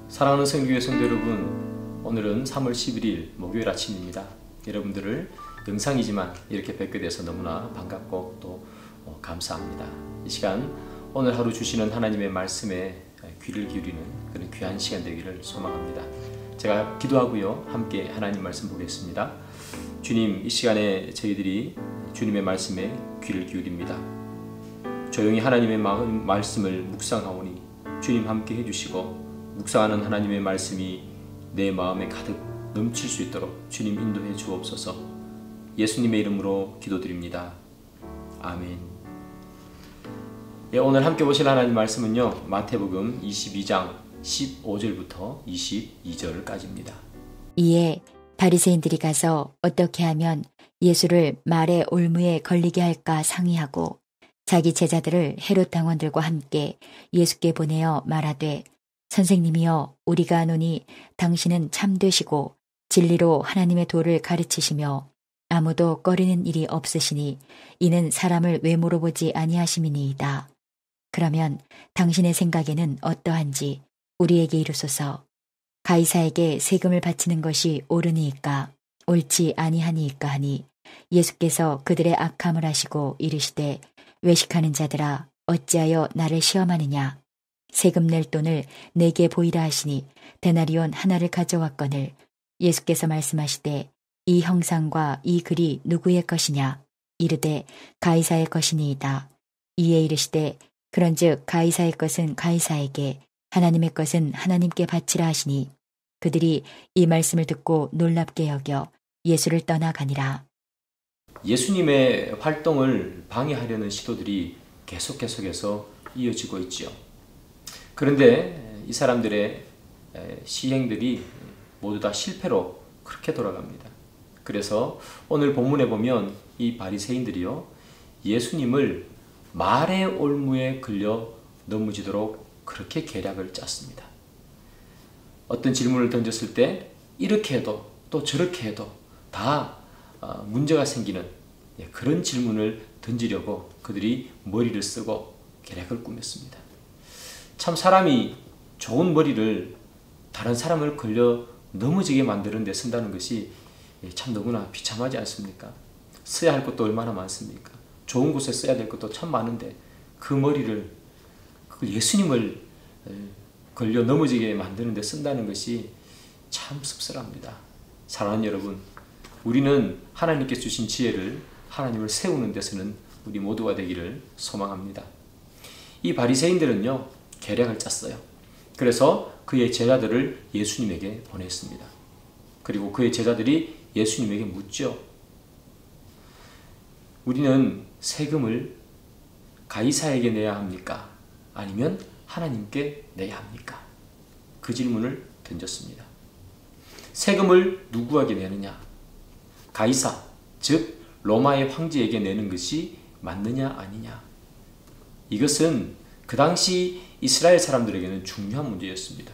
사랑하는 성교회 성도 여러분, 오늘은 3월 11일 목요일 아침입니다. 여러분들을 영상이지만 이렇게 뵙게 돼서 너무나 반갑고 또 감사합니다. 이 시간 오늘 하루 주시는 하나님의 말씀에 귀를 기울이는 그런 귀한 시간 되기를 소망합니다. 제가 기도하고요, 함께 하나님 말씀 보겠습니다. 주님, 이 시간에 저희들이 주님의 말씀에 귀를 기울입니다. 조용히 하나님의 말씀을 묵상하오니 주님 함께 해주시고, 묵상하는 하나님의 말씀이 내 마음에 가득 넘칠 수 있도록 주님 인도해 주옵소서. 예수님의 이름으로 기도드립니다. 아멘. 오늘 함께 보실 하나님 말씀은요, 마태복음 22장 15절부터 22절까지입니다. 이에 바리새인들이 가서 어떻게 하면 예수를 말의 올무에 걸리게 할까 상의하고 자기 제자들을 헤롯 당원들과 함께 예수께 보내어 말하되, 선생님이여, 우리가 아노니 당신은 참되시고 진리로 하나님의 도를 가르치시며 아무도 꺼리는 일이 없으시니 이는 사람을 외모로 보지 아니하심이니이다. 그러면 당신의 생각에는 어떠한지 우리에게 이르소서. 가이사에게 세금을 바치는 것이 옳으니이까 옳지 아니하니이까 하니, 예수께서 그들의 악함을 아시고 이르시되, 외식하는 자들아, 어찌하여 나를 시험하느냐. 세금 낼 돈을 내게 보이라 하시니 데나리온 하나를 가져왔거늘, 예수께서 말씀하시되, 이 형상과 이 글이 누구의 것이냐. 이르되 가이사의 것이니이다. 이에 이르시되, 그런즉 가이사의 것은 가이사에게, 하나님의 것은 하나님께 바치라 하시니, 그들이 이 말씀을 듣고 놀랍게 여겨 예수를 떠나가니라. 예수님의 활동을 방해하려는 시도들이 계속해서 이어지고 있지요. 그런데 이 사람들의 시행들이 모두 다 실패로 그렇게 돌아갑니다. 그래서 오늘 본문에 보면 이 바리새인들이요, 예수님을 말의 올무에 걸려 넘어지도록 그렇게 계략을 짰습니다. 어떤 질문을 던졌을 때 이렇게 해도 또 저렇게 해도 다 문제가 생기는 그런 질문을 던지려고 그들이 머리를 쓰고 계략을 꾸몄습니다. 참, 사람이 좋은 머리를 다른 사람을 걸려 넘어지게 만드는 데 쓴다는 것이 참 너무나 비참하지 않습니까? 써야 할 것도 얼마나 많습니까? 좋은 곳에 써야 될 것도 참 많은데 그 머리를, 그 예수님을 걸려 넘어지게 만드는 데 쓴다는 것이 참 씁쓸합니다. 사랑하는 여러분, 우리는 하나님께 주신 지혜를 하나님을 세우는 데서는 우리 모두가 되기를 소망합니다. 이 바리새인들은요, 계략을 짰어요. 그래서 그의 제자들을 예수님에게 보냈습니다. 그리고 그의 제자들이 예수님에게 묻죠. 우리는 세금을 가이사에게 내야 합니까? 아니면 하나님께 내야 합니까? 그 질문을 던졌습니다. 세금을 누구에게 내느냐? 가이사, 즉 로마의 황제에게 내는 것이 맞느냐 아니냐? 이것은 그 당시 이스라엘 사람들에게는 중요한 문제였습니다.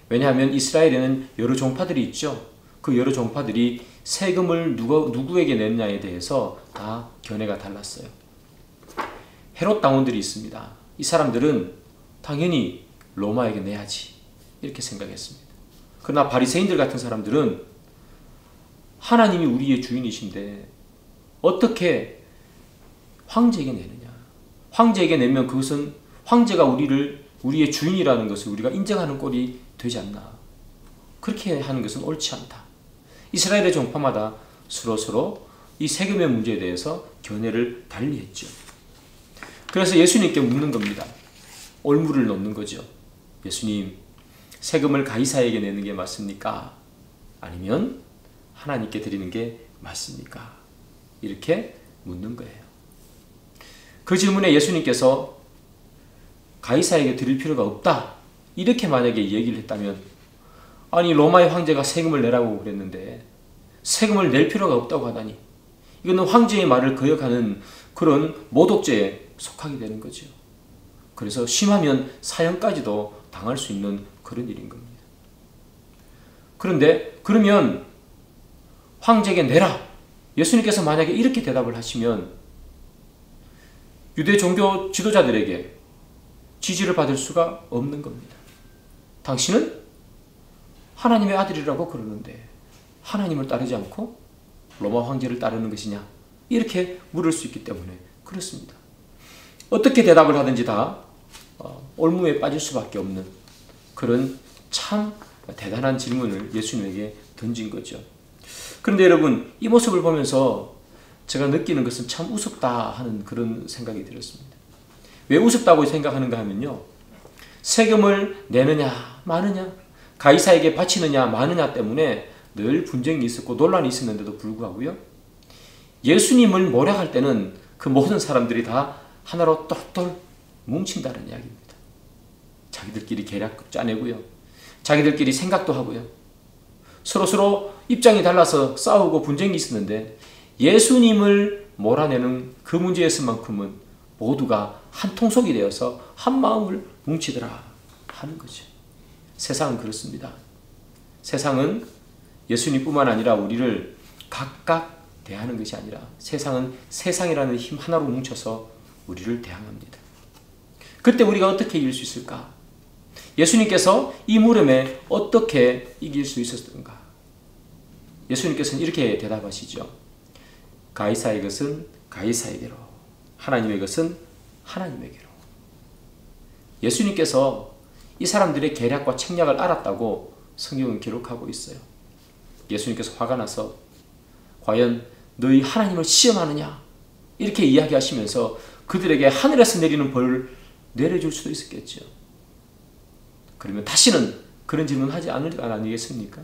왜냐하면 이스라엘에는 여러 종파들이 있죠. 그 여러 종파들이 세금을 누구에게 내느냐에 대해서 다 견해가 달랐어요. 헤롯 당원들이 있습니다. 이 사람들은 당연히 로마에게 내야지, 이렇게 생각했습니다. 그러나 바리새인들 같은 사람들은 하나님이 우리의 주인이신데 어떻게 황제에게 내느냐. 황제에게 내면 그것은 황제가 우리의 주인이라는 것을 우리가 인정하는 꼴이 되지 않나. 그렇게 하는 것은 옳지 않다. 이스라엘의 종파마다 서로 이 세금의 문제에 대해서 견해를 달리했죠. 그래서 예수님께 묻는 겁니다. 올무를 놓는 거죠. 예수님, 세금을 가이사에게 내는 게 맞습니까? 아니면 하나님께 드리는 게 맞습니까? 이렇게 묻는 거예요. 그 질문에 예수님께서 가이사에게 드릴 필요가 없다, 이렇게 만약에 얘기를 했다면, 아니 로마의 황제가 세금을 내라고 그랬는데 세금을 낼 필요가 없다고 하다니, 이거는 황제의 말을 거역하는 그런 모독죄에 속하게 되는 거죠. 그래서 심하면 사형까지도 당할 수 있는 그런 일인 겁니다. 그런데 그러면 황제에게 내라, 예수님께서 만약에 이렇게 대답을 하시면 유대 종교 지도자들에게 지지를 받을 수가 없는 겁니다. 당신은 하나님의 아들이라고 그러는데 하나님을 따르지 않고 로마 황제를 따르는 것이냐? 이렇게 물을 수 있기 때문에 그렇습니다. 어떻게 대답을 하든지 다 올무에 빠질 수밖에 없는 그런 참 대단한 질문을 예수님에게 던진 거죠. 그런데 여러분, 이 모습을 보면서 제가 느끼는 것은 참 우습다 하는 그런 생각이 들었습니다. 왜 우습다고 생각하는가 하면요, 세금을 내느냐 마느냐, 가이사에게 바치느냐 마느냐 때문에 늘 분쟁이 있었고 논란이 있었는데도 불구하고요, 예수님을 모략할 때는 그 모든 사람들이 다 하나로 똘똘 뭉친다는 이야기입니다. 자기들끼리 계략 짜내고요, 자기들끼리 생각도 하고요, 서로 입장이 달라서 싸우고 분쟁이 있었는데 예수님을 몰아내는 그 문제였을만큼은 모두가 한 통속이 되어서 한 마음을 뭉치더라 하는 거죠. 세상은 그렇습니다. 세상은 예수님뿐만 아니라 우리를 각각 대하는 것이 아니라 세상은 세상이라는 힘 하나로 뭉쳐서 우리를 대항합니다. 그때 우리가 어떻게 이길 수 있을까? 예수님께서 이 물음에 어떻게 이길 수 있었던가? 예수님께서는 이렇게 대답하시죠. 가이사의 것은 가이사에게로, 하나님의 것은 하나님에게로. 예수님께서 이 사람들의 계략과 책략을 알았다고 성경은 기록하고 있어요. 예수님께서 화가 나서 과연 너희 하나님을 시험하느냐? 이렇게 이야기하시면서 그들에게 하늘에서 내리는 벌을 내려줄 수도 있었겠죠. 그러면 다시는 그런 질문 하지 않을 거 아니겠습니까?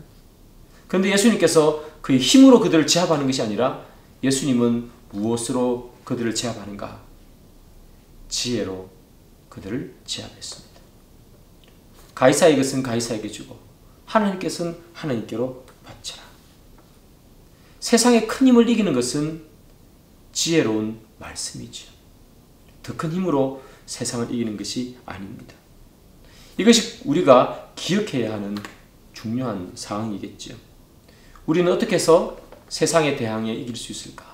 그런데 예수님께서 그의 힘으로 그들을 제압하는 것이 아니라 예수님은 무엇으로 그들을 제압하는가? 지혜로 그들을 제압했습니다. 가이사의 것은 가이사에게 주고 하나님께서는 하나님께로 바치라. 세상의 큰 힘을 이기는 것은 지혜로운 말씀이죠. 더 큰 힘으로 세상을 이기는 것이 아닙니다. 이것이 우리가 기억해야 하는 중요한 사항이겠죠. 우리는 어떻게 해서 세상에 대항해 이길 수 있을까?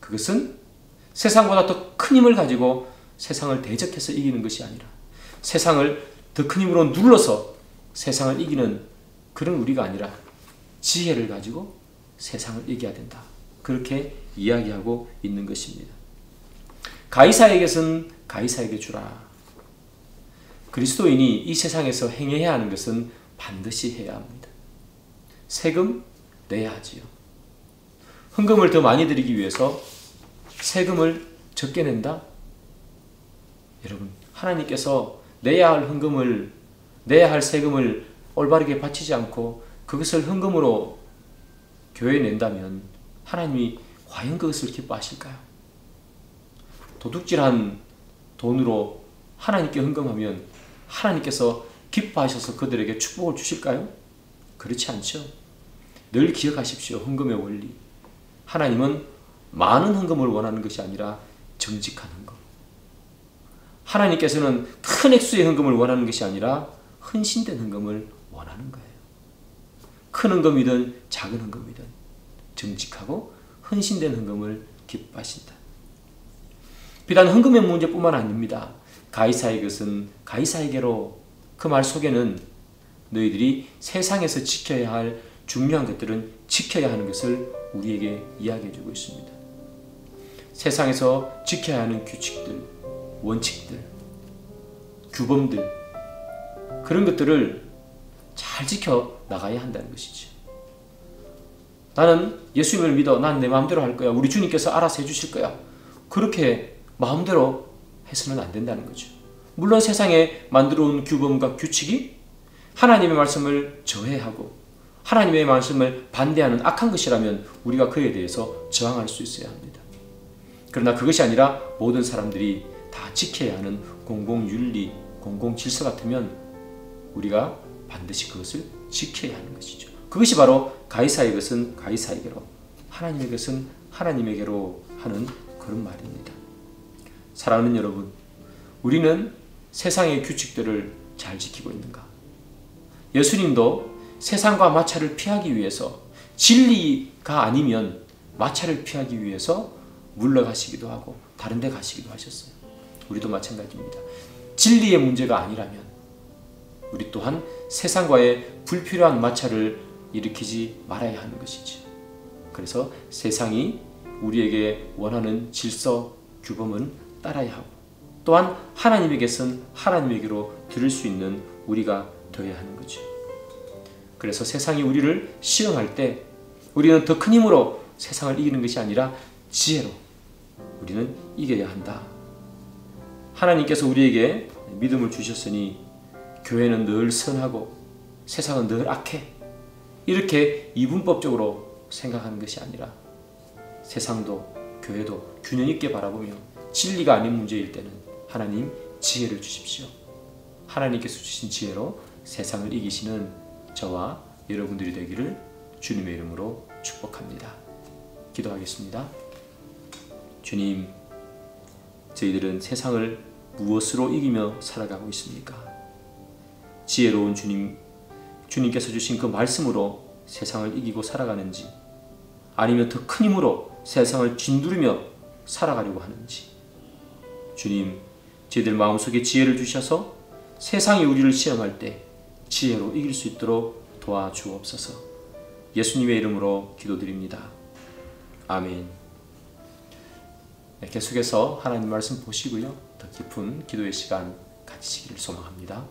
그것은 세상보다 더 큰 힘을 가지고 세상을 대적해서 이기는 것이 아니라 세상을 더 큰 힘으로 눌러서 세상을 이기는 그런 우리가 아니라 지혜를 가지고 세상을 이겨야 된다. 그렇게 이야기하고 있는 것입니다. 가이사에게는 가이사에게 주라. 그리스도인이 이 세상에서 행해야 하는 것은 반드시 해야 합니다. 세금 내야 하지요. 헌금을 더 많이 드리기 위해서 세금을 적게 낸다? 여러분, 하나님께서 내야 할 헌금을, 내야 할 세금을 올바르게 바치지 않고 그것을 헌금으로 교회에 낸다면 하나님이 과연 그것을 기뻐하실까요? 도둑질한 돈으로 하나님께 헌금하면 하나님께서 기뻐하셔서 그들에게 축복을 주실까요? 그렇지 않죠. 늘 기억하십시오. 헌금의 원리. 하나님은 많은 헌금을 원하는 것이 아니라 정직한 헌금. 하나님께서는 큰 액수의 헌금을 원하는 것이 아니라 헌신된 헌금을 원하는 거예요. 큰 헌금이든 작은 헌금이든 정직하고 헌신된 헌금을 기뻐하신다. 비단 헌금의 문제뿐만 아닙니다. 가이사의 것은 가이사에게로, 그 말 속에는 너희들이 세상에서 지켜야 할 중요한 것들은 지켜야 하는 것을 우리에게 이야기해 주고 있습니다. 세상에서 지켜야 하는 규칙들, 원칙들, 규범들, 그런 것들을 잘 지켜 나가야 한다는 것이죠. 나는 예수님을 믿어. 난 내 마음대로 할 거야. 우리 주님께서 알아서 해주실 거야. 그렇게 마음대로 해서는 안 된다는 거죠. 물론 세상에 만들어 온 규범과 규칙이 하나님의 말씀을 저해하고 하나님의 말씀을 반대하는 악한 것이라면 우리가 그에 대해서 저항할 수 있어야 합니다. 그러나 그것이 아니라 모든 사람들이 다 지켜야 하는 공공윤리, 공공질서 같으면 우리가 반드시 그것을 지켜야 하는 것이죠. 그것이 바로 가이사의 것은 가이사에게로, 하나님의 것은 하나님에게로 하는 그런 말입니다. 사랑하는 여러분, 우리는 세상의 규칙들을 잘 지키고 있는가? 예수님도 세상과 마찰을 피하기 위해서, 진리가 아니면 마찰을 피하기 위해서 물러가시기도 하고 다른 데 가시기도 하셨어요. 우리도 마찬가지입니다. 진리의 문제가 아니라면 우리 또한 세상과의 불필요한 마찰을 일으키지 말아야 하는 것이지. 그래서 세상이 우리에게 원하는 질서, 규범은 따라야 하고, 또한 하나님에게선 하나님에게로 들을 수 있는 우리가 되어야 하는 거죠. 그래서 세상이 우리를 시험할 때 우리는 더 큰 힘으로 세상을 이기는 것이 아니라 지혜로 우리는 이겨야 한다. 하나님께서 우리에게 믿음을 주셨으니 교회는 늘 선하고 세상은 늘 악해, 이렇게 이분법적으로 생각하는 것이 아니라 세상도 교회도 균형 있게 바라보며 진리가 아닌 문제일 때는 하나님 지혜를 주십시오. 하나님께서 주신 지혜로 세상을 이기시는 저와 여러분들이 되기를 주님의 이름으로 축복합니다. 기도하겠습니다. 주님, 저희들은 세상을 무엇으로 이기며 살아가고 있습니까? 지혜로운 주님께서 주신 그 말씀으로 세상을 이기고 살아가는지, 아니면 더 큰 힘으로 세상을 짓누르며 살아가려고 하는지, 주님, 저희들 마음속에 지혜를 주셔서 세상이 우리를 시험할 때 지혜로 이길 수 있도록 도와주옵소서. 예수님의 이름으로 기도드립니다. 아멘. 계속해서 하나님 말씀 보시고요, 더 깊은 기도의 시간 가지시기를 소망합니다.